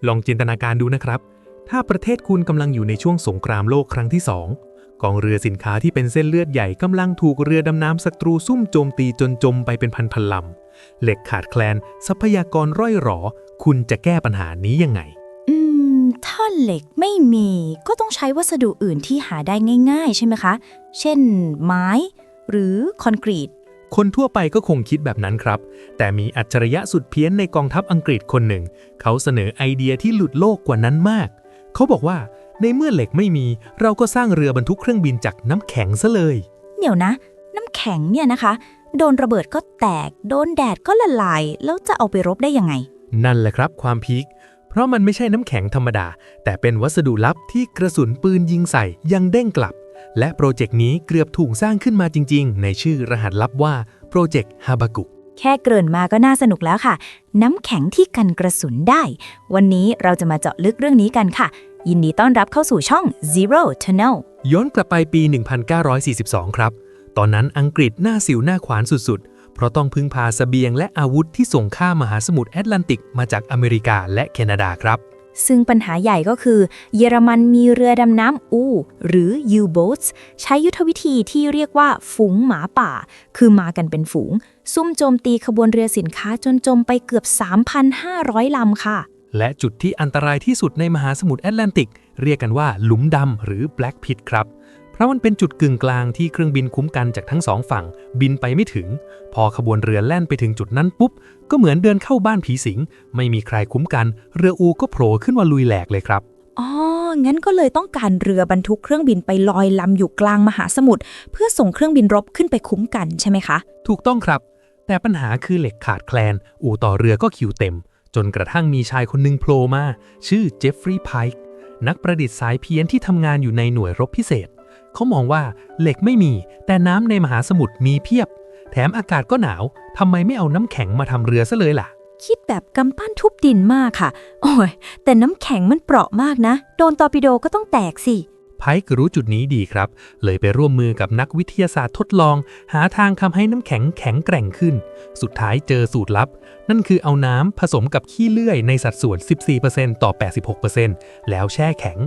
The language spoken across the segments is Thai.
ลองจินตนาการดูนะครับถ้าประเทศคุณกำลังอยู่ในช่วงสงครามโลกครั้งที่2กองเรือสินค้าที่เป็นเส้นเลือดใหญ่กำลังถูกเรือดำน้ำศัตรูซุ่มโจมตีจนจมไปเป็นพันลำเหล็กขาดแคลนทรัพยากรร่อยหรอคุณจะแก้ปัญหานี้ยังไงถ้าเหล็กไม่มีก็ต้องใช้วัสดุอื่นที่หาได้ง่ายๆใช่ไหมคะเช่นไม้หรือคอนกรีตคนทั่วไปก็คงคิดแบบนั้นครับแต่มีอัจฉริยะสุดเพี้ยนในกองทัพอังกฤษคนหนึ่งเขาเสนอไอเดียที่หลุดโลกกว่านั้นมากเขาบอกว่าในเมื่อเหล็กไม่มีเราก็สร้างเรือบรรทุกเครื่องบินจากน้ำแข็งซะเลยเดี๋ยวนะน้ำแข็งเนี่ยนะคะโดนระเบิดก็แตกโดนแดดก็ละลายแล้วจะเอาไปรบได้ยังไงนั่นแหละครับความพีคเพราะมันไม่ใช่น้ำแข็งธรรมดาแต่เป็นวัสดุลับที่กระสุนปืนยิงใส่ยังเด้งกลับและโปรเจกต์นี้เกือบถูกสร้างขึ้นมาจริงๆในชื่อรหัสลับว่าโปรเจกต์ฮาบากุกแค่เกริ่นมาก็น่าสนุกแล้วค่ะน้ำแข็งที่กันกระสุนได้วันนี้เราจะมาเจาะลึกเรื่องนี้กันค่ะยินดีต้อนรับเข้าสู่ช่อง Zero to Know ย้อนกลับไปปี 1942 ครับตอนนั้นอังกฤษหน้าสิวหน้าขวานสุดๆเพราะต้องพึ่งพาเสบียงและอาวุธที่ส่งข้ามมหาสมุทรแอตแลนติกมาจากอเมริกาและแคนาดาครับซึ่งปัญหาใหญ่ก็คือเยอรมันมีเรือดำน้ำหรือ U-boats ใช้ยุทธวิธีที่เรียกว่าฝูงหมาป่าคือมากันเป็นฝูงซุ่มโจมตีขบวนเรือสินค้าจนจมไปเกือบ 3,500 ลำค่ะและจุดที่อันตรายที่สุดในมหาสมุทรแอตแลนติกเรียกกันว่าหลุมดำหรือ Black Pit ครับเพราะมันเป็นจุดกึ่งกลางที่เครื่องบินคุ้มกันจากทั้งสองฝั่งบินไปไม่ถึงพอขบวนเรือแล่นไปถึงจุดนั้นปุ๊บก็เหมือนเดินเข้าบ้านผีสิงไม่มีใครคุ้มกันเรือก็โผล่ขึ้นมาลุยแหลกเลยครับงั้นก็เลยต้องการเรือบรรทุกเครื่องบินไปลอยลำอยู่กลางมหาสมุทรเพื่อส่งเครื่องบินรบขึ้นไปคุ้มกันใช่ไหมคะถูกต้องครับแต่ปัญหาคือเหล็กขาดแคลนต่อเรือก็คิวเต็มจนกระทั่งมีชายคนหนึ่งโผล่มาชื่อเจฟฟรีย์ไพค์นักประดิษฐ์สายเพี้ยนที่ทำงานอยู่ในหน่วยรบพิเศษเขามองว่าเหล็กไม่มีแต่น้ำในมหาสมุทรมีเพียบแถมอากาศก็หนาวทำไมไม่เอาน้ำแข็งมาทำเรือซะเลยล่ะคิดแบบกำปั้นทุบดินมากค่ะโอ้ยแต่น้ำแข็งมันเปราะมากนะโดนตอร์ปิโดก็ต้องแตกสิไพค์รู้จุดนี้ดีครับเลยไปร่วมมือกับนักวิทยาศาสตร์ทดลองหาทางทำให้น้ำแข็งแข็งแกร่งขึ้นสุดท้ายเจอสูตรลับนั่นคือเอาน้ำผสมกับขี้เลื่อยในสัดส่วน 14% ต่อ 86% แล้วแช่แข็ง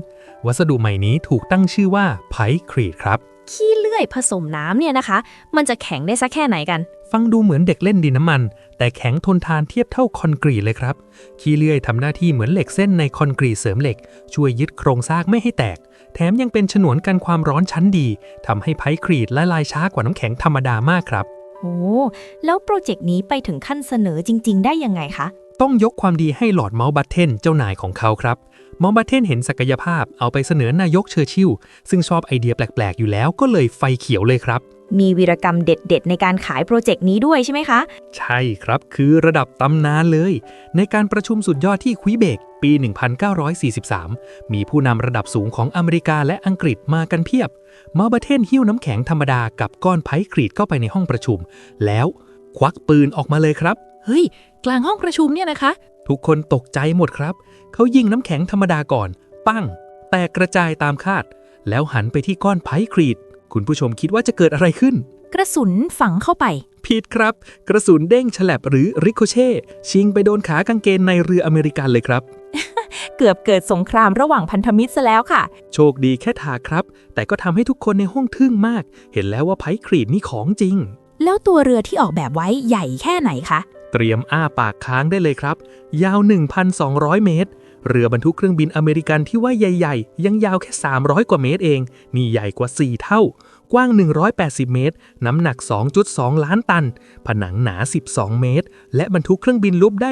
วัสดุใหม่นี้ถูกตั้งชื่อว่าไพค์ครีตครับขี้เลื่อยผสมน้ำเนี่ยนะคะมันจะแข็งได้สักแค่ไหนกันฟังดูเหมือนเด็กเล่นดินน้ำมันแต่แข็งทนทานเทียบเท่าคอนกรีตเลยครับขี้เลื่อยทำหน้าที่เหมือนเหล็กเส้นในคอนกรีตเสริมเหล็กช่วยยึดโครงสร้างไม่ให้แตกแถมยังเป็นฉนวนกันความร้อนชั้นดีทำให้ไพค์ครีตละลายช้ากว่าน้ำแข็งธรรมดามากครับโอ้แล้วโปรเจกต์นี้ไปถึงขั้นเสนอจริงๆได้ยังไงคะต้องยกความดีให้ลอร์ดเมาท์บัตเทนเจ้านายของเขาครับเมาท์บัตเทนเห็นศักยภาพเอาไปเสนอนายกเชอร์ชิลล์ซึ่งชอบไอเดียแปลกๆอยู่แล้วก็เลยไฟเขียวเลยครับมีวีรกรรมเด็ดๆในการขายโปรเจกต์นี้ด้วยใช่ไหมคะใช่ครับคือระดับตำนานเลยในการประชุมสุดยอดที่ควิเบกปี 1943 มีผู้นำระดับสูงของอเมริกาและอังกฤษมากันเพียบเมาท์บัตเทนหิ้วน้ำแข็งธรรมดากับก้อนไพค์ครีตเข้าไปในห้องประชุมแล้วควักปืนออกมาเลยครับเฮ้ยกลางห้องประชุมเนี่ยนะคะทุกคนตกใจหมดครับเขายิงน้ำแข็งธรรมดาก่อนปั้งแตกกระจายตามคาดแล้วหันไปที่ก้อนไพค์ครีตคุณผู้ชมคิดว่าจะเกิดอะไรขึ้นกระสุนฝังเข้าไปผิดครับกระสุนเด้งฉลับหรือริโคเช่ชิงไปโดนขากางเกงในเรืออเมริกันเลยครับ เกือบเกิดสงครามระหว่างพันธมิตรซะแล้วค่ะโชคดีแค่ถากครับแต่ก็ทำให้ทุกคนในห้องทึ่งมากเห็นแล้วว่าไพค์ครีตนี่ของจริงแล้วตัวเรือที่ออกแบบไว้ใหญ่แค่ไหนคะเตรียมอ้าปากค้างได้เลยครับยาว 1,200 เมตรเรือบรรทุกเครื่องบินอเมริกันที่ว่าใหญ่ๆยังยาวแค่300 กว่าเมตรเองนี่ใหญ่กว่า4เท่ากว้าง180เมตรน้ำหนัก 2.2 ล้านตันผนังหนา12เมตรและบรรทุกเครื่องบินลุบได้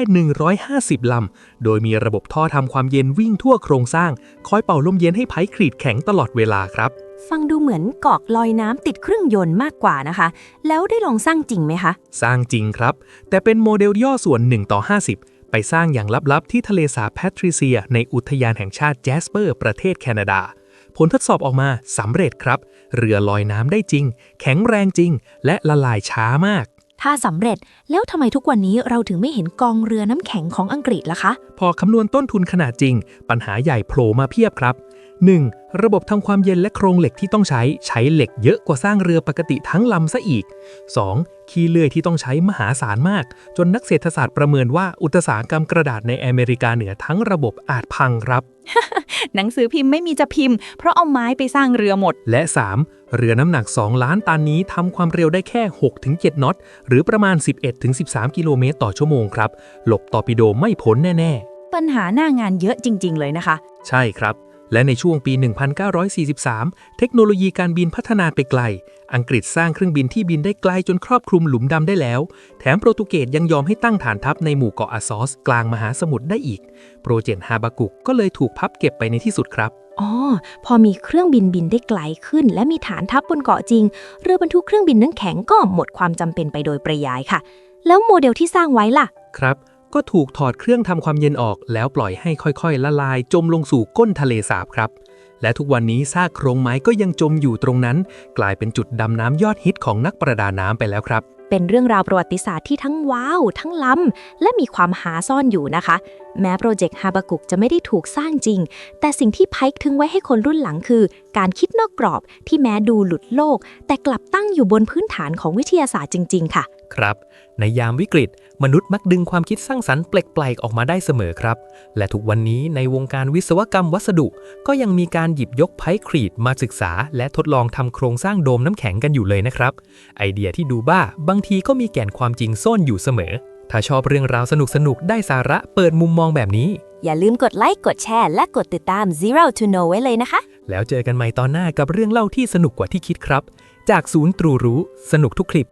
150ลำโดยมีระบบท่อทำความเย็นวิ่งทั่วโครงสร้างคอยเป่าลมเย็นให้ไพค์ครีตแข็งตลอดเวลาครับฟังดูเหมือนกอกลอยน้ำติดเครื่องยนต์มากกว่านะคะแล้วได้ลองสร้างจริงไหมคะสร้างจริงครับแต่เป็นโมเดลย่อส่วน1:50ไปสร้างอย่างลับๆที่ทะเลสาบแพทริเซียในอุทยานแห่งชาติแจสเปอร์ประเทศแคนาดาผลทดสอบออกมาสำเร็จครับเรือลอยน้ำได้จริงแข็งแรงจริงและละลายช้ามากถ้าสำเร็จแล้วทำไมทุกวันนี้เราถึงไม่เห็นกองเรือน้ำแข็งของอังกฤษล่ะคะพอคำนวณต้นทุนขนาดจริงปัญหาใหญ่โผล่มาเพียบครับ 1. ระบบทำความเย็นและโครงเหล็กที่ต้องใช้เหล็กเยอะกว่าสร้างเรือปกติทั้งลำซะอีก 2. ขี้เลื่อยที่ต้องใช้มหาศาลมาก จนนักเศรษฐศาสตร์ประเมินว่าอุตสาหกรรมกระดาษในอเมริกาเหนือทั้งระบบอาจพังครับ หนังสือพิมพ์ไม่มีจะพิมพ์เพราะเอาไม้ไปสร้างเรือหมด และ 3. เรือน้ำหนัก 2 ล้านตันนี้ทำความเร็วได้แค่ 6-7 น็อต หรือประมาณ 11-13 กิโลเมตรต่อชั่วโมงครับ หลบตอร์ปิโดไม่พ้นแน่ ปัญหาหน้างานเยอะจริง ๆ เลยนะคะ ๆ ใช่ครับ และในช่วงปี 1943 เทคโนโลยีการบินพัฒนาไปไกล อังกฤษสร้างเครื่องบินที่บินได้ไกลจนครอบคลุมหลุมดำได้แล้ว แถมโปรตุเกสยังยอมให้ตั้งฐานทัพในหมู่เกาะอาซอสกลางมหาสมุทรได้อีก โปรเจกต์ฮาบากุกก็เลยถูกพับเก็บไปในที่สุดครับ อ๋อ พอมีเครื่องบินบินได้ไกลขึ้น และมีฐานทัพบนเกาะจริง เรือบรรทุกเครื่องบินน้ำแข็งก็หมดความจำเป็นไปโดยปริยายค่ะ แล้วโมเดลที่สร้างไว้ล่ะ ครับ ก็ถูกถอดเครื่องทำความเย็นออก แล้วปล่อยให้ค่อยๆ ละลาย จมลงสู่ก้นทะเลสาบครับ และทุกวันนี้ซากโครงไม้ก็ยังจมอยู่ตรงนั้น กลายเป็นจุดดำน้ำยอดฮิตของนักประดาน้ำไปแล้วครับ เป็นเรื่องราวประวัติศาสตร์ที่ทั้งว้าว ทั้งล้ำและมีความหาซ่อนอยู่นะคะ แม้โปรเจกต์ฮาบากุกจะไม่ได้ถูกสร้างจริง แต่สิ่งที่ไพค์ทิ้งไว้ให้คนรุ่นหลังคือ การคิดนอกกรอบที่แม้ดูหลุดโลก แต่กลับตั้งอยู่บนพื้นฐานของวิทยาศาสตร์จริง ๆ ค่ะ ครับ ในยามวิกฤต มนุษย์มักดึงความคิดสร้างสรรค์แปลกๆออกมาได้เสมอครับ และทุกวันนี้ในวงการวิศวกรรมวัสดุ ก็ยังมีการหยิบยกไพครีตมาศึกษา และทดลองทำโครงสร้างโดมน้ำแข็งกันอยู่เลยนะครับ ไอเดียที่ดูบ้าบางทีก็มีแก่นความจริงซ่อนอยู่เสมอ ถ้าชอบเรื่องราวสนุกๆได้สาระเปิดมุมมองแบบนี้ อย่าลืมกดไลค์ กดแชร์ และกดติดตาม Zero to Know ไว้เลยนะคะ แล้วเจอกันใหม่ตอนหน้ากับเรื่องเล่าที่สนุกกว่าที่คิดครับ จากศูนย์ตรูรู้สนุกทุกคลิป